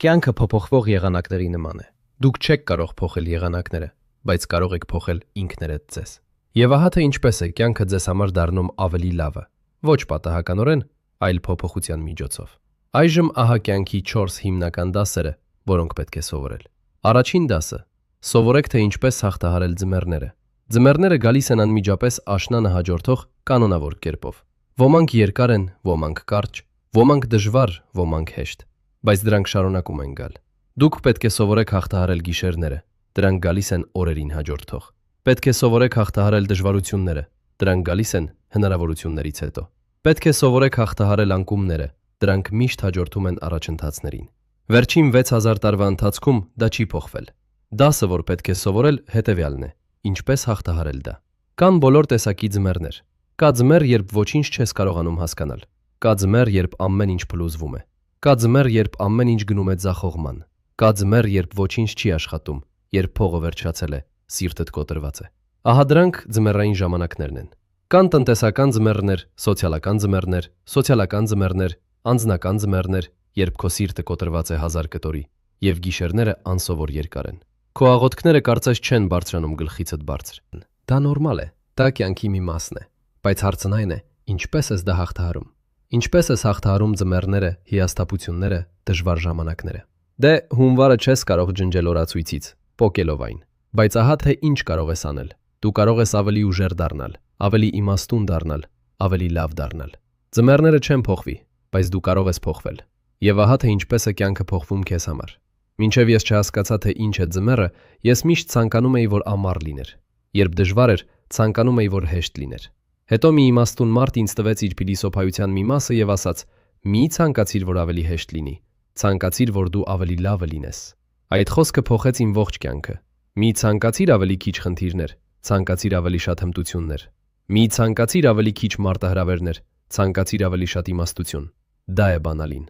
Կյանքը փոփոխվող եղանակների նման է։ Դուք չեք կարող փոխել եղանակները, բայց կարող եք փոխել ինքներդ ձեզ։ Եվ ահա թե ինչպես է կյանքը ձեզ համար դառնում ավելի լավը, ոչ պատահականորեն, այլ փոփոխության միջոցով։ Այժմ ահա կյանքի 4 հիմնական դասերը, որոնք պետք է սովորել։ Առաջին դասը. սովորեք թե ինչպես հաղթահարել ձմեռները։ Ձմեռները գալիս են անմիջապես աշնանը հաջորդող կանոնավոր կերպով։ Ոմանք երկար են, ոմանք կարճ, ոմանք դժվար, ոմանք հեշտ, բայց դրանք շարունակում են գալ։ Դուք պետք է սովորեք հաղթահարել գիշերները, դրանք գալիս են օրերին հաջորդող։ Պետք է սովորեք հաղթահարել դժվարությունները, դրանք գալիս են հնարավորություններից հետո։ Պետք է սովորեք հաղթահարել անկումները, դրանք միշտ հաջորդում են առաջընթացներին։ Վերջին 6000 տարվա ընթացքում դա չի փոխվել։ Դասը, որ պետք է սովորել, հետևյալն է. ինչպես հաղթահարել դա։ Կան բոլոր տեսակի ձմեռներ։ Կա ձմեռ, երբ ոչինչ չես կարողանում հասկանալ։ Կա ձմեռ, երբ ամեն ինչ փլուզվում է։ Կա ձմեռ, երբ ամեն ինչ գնում է ձախողման։ Կա ձմեռ, երբ ոչինչ չի աշխատում, երբ փողը վերջացել է, սիրտդ կոտրված է։ Ահա դրանք ձմեռային ժամանակներն են։ Կան տնտեսական ձմեռներ, սոցիալական ձմեռներ, անձնական ձմեռներ, երբ քո սիրտը կոտրված է 1000 կտորի, եւ գիշերները անսովոր երկար են։ Քո աղոթքները կարծես չեն բարձրանում գլխիցդ բարձր։ Դա նորմալ է, դա կյանքի մի մասն է, բայց հարցն այն է, ինչպես ես դա հաղթահարում։ Ինչպես ես հաղթահարում ձմեռները, հիասթափությունները, դժվար ժամանակները։ Դե հունվարը չես կարող ջնջել օրացույցից, պոկելով այն, բայց ահա թե ինչ կարող ես անել։ Դու կարող ես ավելի ուժեղ դառնալ, ավելի իմաստուն դառնալ, ավելի լավ դառնալ։ Ձմեռները չեն փոխվի, բայց դու կարող ես փոխվել։ Եվ ահա թե ինչպես է կյանքը փոխվում քեզ համար։ Մինչև ես չհասկացա, թե ինչ է ձմեռը, ես միշտ ցանկանում էի, որ ամառ լիներ։ Երբ դժվար էր, ցանկանում էի, որ հեշտ լիներ։ Հետո մի իմաստուն մարդ ինձ տվեց իր փիլիսոփայության մի մասը եւ ասաց. «Մի ցանկացիր, որ ավելի հեշտ լինի, ցանկացիր, որ դու ավելի լավը լինես»։ Այդ խոսքը փոխեց իմ ողջ կյանքը։ Մի ցանկացիր ավելի քիչ խնդիրներ, ցանկացիր ավելի շատ հմտություններ։ Մի ցանկացիր ավելի քիչ մարտահրավերներ, ցանկացիր ավելի շատ իմաստություն։ Դա է բանալին։